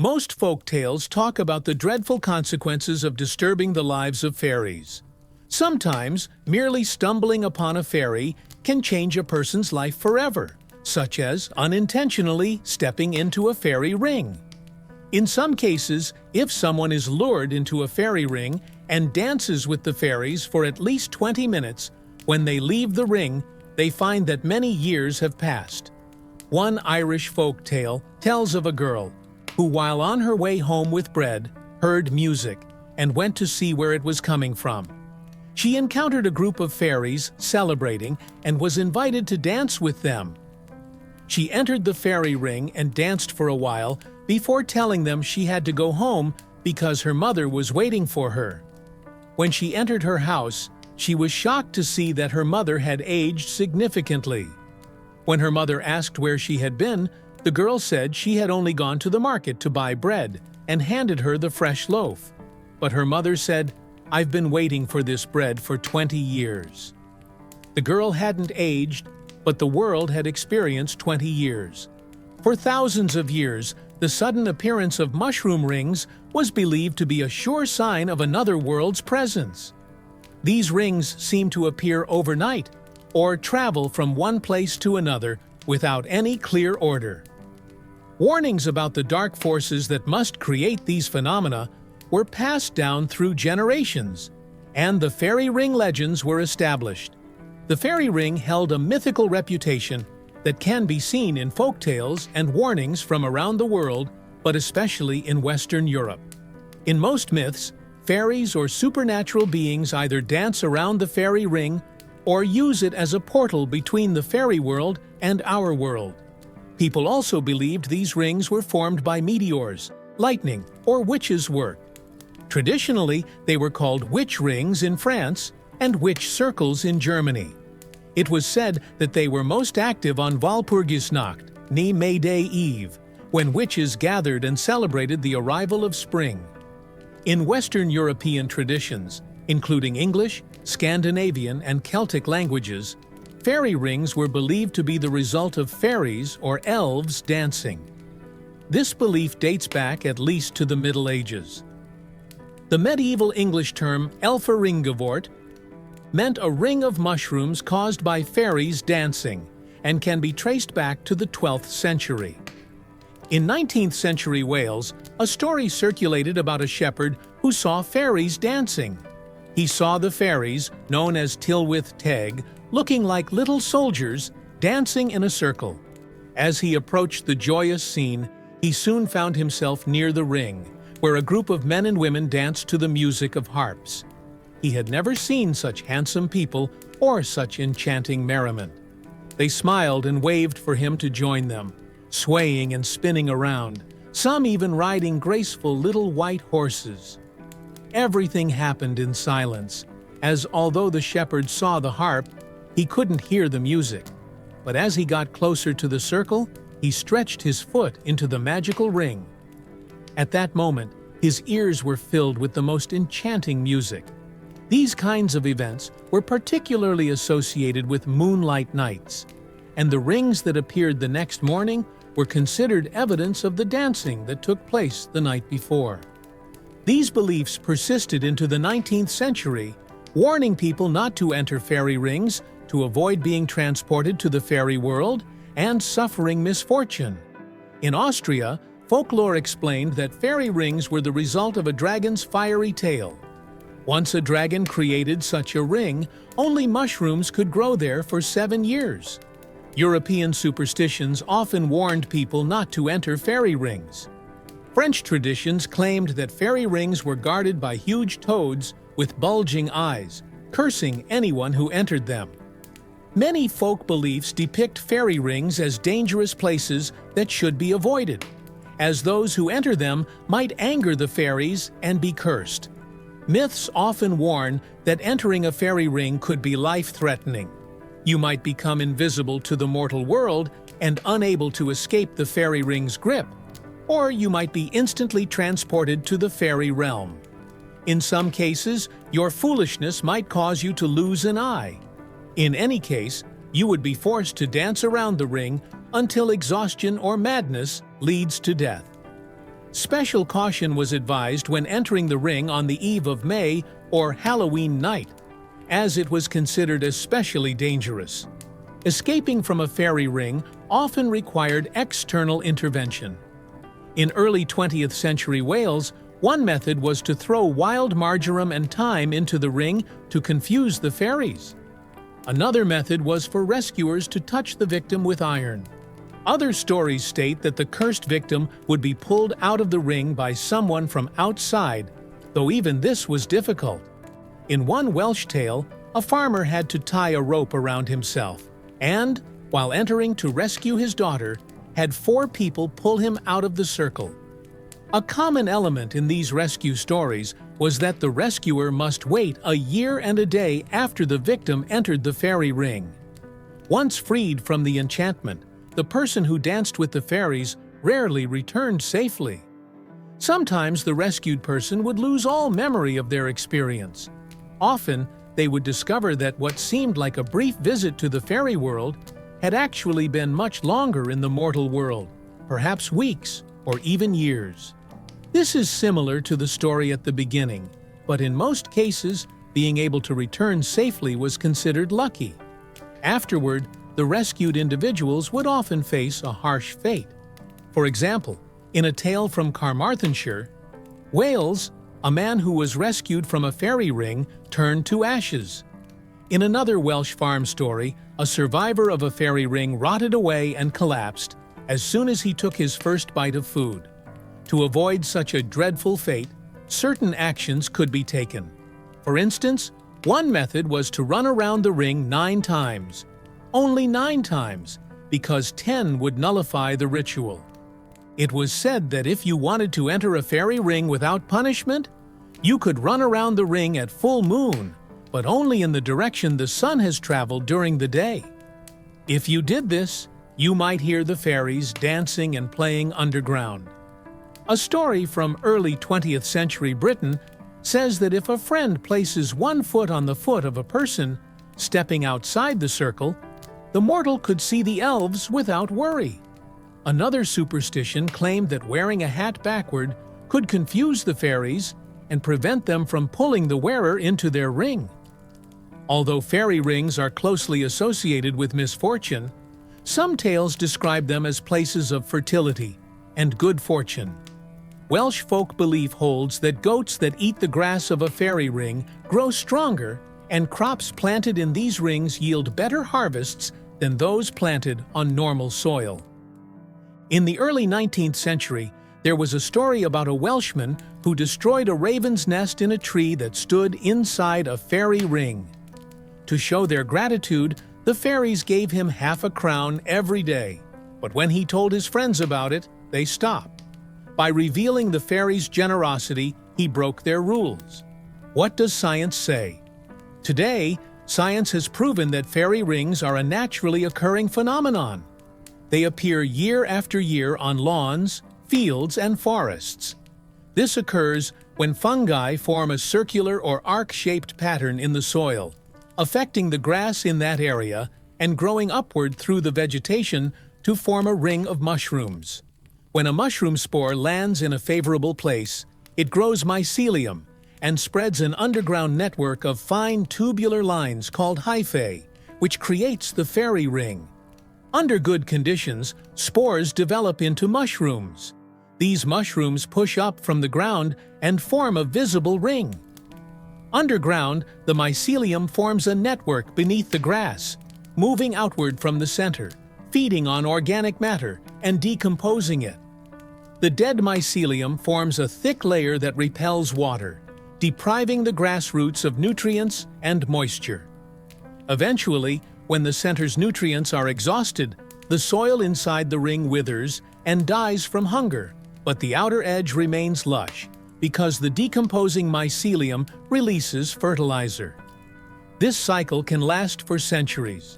Most folk tales talk about the dreadful consequences of disturbing the lives of fairies. Sometimes, merely stumbling upon a fairy can change a person's life forever, such as unintentionally stepping into a fairy ring. In some cases, if someone is lured into a fairy ring and dances with the fairies for at least 20 minutes, when they leave the ring, they find that many years have passed. One Irish folk tale tells of a girl who, while on her way home with bread, heard music and went to see where it was coming from. She encountered a group of fairies celebrating and was invited to dance with them. She entered the fairy ring and danced for a while before telling them she had to go home because her mother was waiting for her. When she entered her house, she was shocked to see that her mother had aged significantly. When her mother asked where she had been, the girl said she had only gone to the market to buy bread and handed her the fresh loaf. But her mother said, "I've been waiting for this bread for 20 years." The girl hadn't aged, but the world had experienced 20 years. For thousands of years, the sudden appearance of mushroom rings was believed to be a sure sign of another world's presence. These rings seem to appear overnight or travel from one place to another without any clear order. Warnings about the dark forces that must create these phenomena were passed down through generations, and the fairy ring legends were established. The fairy ring held a mythical reputation that can be seen in folk tales and warnings from around the world, but especially in Western Europe. In most myths, fairies or supernatural beings either dance around the fairy ring or use it as a portal between the fairy world and our world. People also believed these rings were formed by meteors, lightning, or witches' work. Traditionally, they were called witch rings in France and witch circles in Germany. It was said that they were most active on Walpurgisnacht, née May Day Eve, when witches gathered and celebrated the arrival of spring. In Western European traditions, including English, Scandinavian, and Celtic languages, fairy rings were believed to be the result of fairies or elves dancing. This belief dates back at least to the Middle Ages. The medieval English term elferingevort meant a ring of mushrooms caused by fairies dancing and can be traced back to the 12th century. In 19th century Wales, a story circulated about a shepherd who saw fairies dancing. He saw the fairies, known as Tylwyth Teg, looking like little soldiers, dancing in a circle. As he approached the joyous scene, he soon found himself near the ring, where a group of men and women danced to the music of harps. He had never seen such handsome people or such enchanting merriment. They smiled and waved for him to join them, swaying and spinning around, some even riding graceful little white horses. Everything happened in silence, as although the shepherd saw the harp, he couldn't hear the music. But as he got closer to the circle, he stretched his foot into the magical ring. At that moment, his ears were filled with the most enchanting music. These kinds of events were particularly associated with moonlight nights, and the rings that appeared the next morning were considered evidence of the dancing that took place the night before. These beliefs persisted into the 19th century, warning people not to enter fairy rings to avoid being transported to the fairy world and suffering misfortune. In Austria, folklore explained that fairy rings were the result of a dragon's fiery tail. Once a dragon created such a ring, only mushrooms could grow there for 7 years. European superstitions often warned people not to enter fairy rings. French traditions claimed that fairy rings were guarded by huge toads with bulging eyes, cursing anyone who entered them. Many folk beliefs depict fairy rings as dangerous places that should be avoided, as those who enter them might anger the fairies and be cursed. Myths often warn that entering a fairy ring could be life-threatening. You might become invisible to the mortal world and unable to escape the fairy ring's grip, or you might be instantly transported to the fairy realm. In some cases, your foolishness might cause you to lose an eye. In any case, you would be forced to dance around the ring until exhaustion or madness leads to death. Special caution was advised when entering the ring on the eve of May or Halloween night, as it was considered especially dangerous. Escaping from a fairy ring often required external intervention. In early 20th century Wales, one method was to throw wild marjoram and thyme into the ring to confuse the fairies. Another method was for rescuers to touch the victim with iron. Other stories state that the cursed victim would be pulled out of the ring by someone from outside, though even this was difficult. In one Welsh tale, a farmer had to tie a rope around himself and, while entering to rescue his daughter, had 4 people pull him out of the circle. A common element in these rescue stories was that the rescuer must wait a year and a day after the victim entered the fairy ring. Once freed from the enchantment, the person who danced with the fairies rarely returned safely. Sometimes the rescued person would lose all memory of their experience. Often, they would discover that what seemed like a brief visit to the fairy world had actually been much longer in the mortal world, perhaps weeks or even years. This is similar to the story at the beginning, but in most cases, being able to return safely was considered lucky. Afterward, the rescued individuals would often face a harsh fate. For example, in a tale from Carmarthenshire, Wales, a man who was rescued from a fairy ring turned to ashes. In another Welsh farm story, a survivor of a fairy ring rotted away and collapsed as soon as he took his first bite of food. To avoid such a dreadful fate, certain actions could be taken. For instance, one method was to run around the ring 9 times. Only 9 times, because 10 would nullify the ritual. It was said that if you wanted to enter a fairy ring without punishment, you could run around the ring at full moon, but only in the direction the sun has traveled during the day. If you did this, you might hear the fairies dancing and playing underground. A story from early 20th century Britain says that if a friend places one foot on the foot of a person stepping outside the circle, the mortal could see the elves without worry. Another superstition claimed that wearing a hat backward could confuse the fairies and prevent them from pulling the wearer into their ring. Although fairy rings are closely associated with misfortune, some tales describe them as places of fertility and good fortune. Welsh folk belief holds that goats that eat the grass of a fairy ring grow stronger, and crops planted in these rings yield better harvests than those planted on normal soil. In the early 19th century, there was a story about a Welshman who destroyed a raven's nest in a tree that stood inside a fairy ring. To show their gratitude, the fairies gave him half a crown every day, but when he told his friends about it, they stopped. By revealing the fairies' generosity, he broke their rules. What does science say? Today, science has proven that fairy rings are a naturally occurring phenomenon. They appear year after year on lawns, fields, and forests. This occurs when fungi form a circular or arc-shaped pattern in the soil, affecting the grass in that area and growing upward through the vegetation to form a ring of mushrooms. When a mushroom spore lands in a favorable place, it grows mycelium and spreads an underground network of fine tubular lines called hyphae, which creates the fairy ring. Under good conditions, spores develop into mushrooms. These mushrooms push up from the ground and form a visible ring. Underground, the mycelium forms a network beneath the grass, moving outward from the center, feeding on organic matter and decomposing it. The dead mycelium forms a thick layer that repels water, depriving the grass roots of nutrients and moisture. Eventually, when the center's nutrients are exhausted, the soil inside the ring withers and dies from hunger, but the outer edge remains lush because the decomposing mycelium releases fertilizer. This cycle can last for centuries.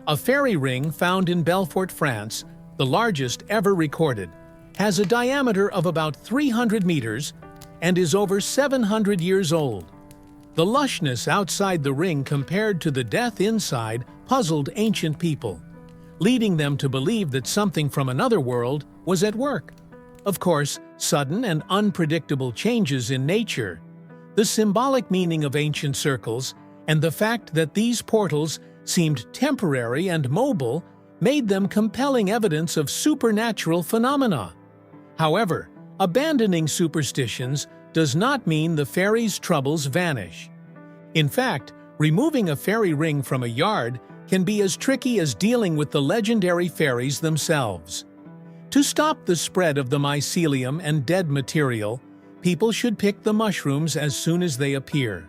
A fairy ring found in Belfort, France, the largest ever recorded, has a diameter of about 300 meters and is over 700 years old. The lushness outside the ring compared to the death inside puzzled ancient people, leading them to believe that something from another world was at work. Of course, sudden and unpredictable changes in nature. The symbolic meaning of ancient circles and the fact that these portals seemed temporary and mobile made them compelling evidence of supernatural phenomena. However, abandoning superstitions does not mean the fairies' troubles vanish. In fact, removing a fairy ring from a yard can be as tricky as dealing with the legendary fairies themselves. To stop the spread of the mycelium and dead material, people should pick the mushrooms as soon as they appear.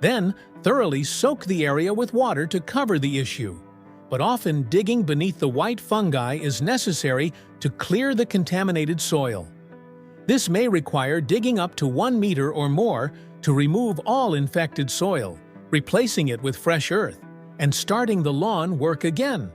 Then, thoroughly soak the area with water to cover the issue, but often digging beneath the white fungi is necessary to clear the contaminated soil. This may require digging up to 1 meter or more to remove all infected soil, replacing it with fresh earth, and starting the lawn work again.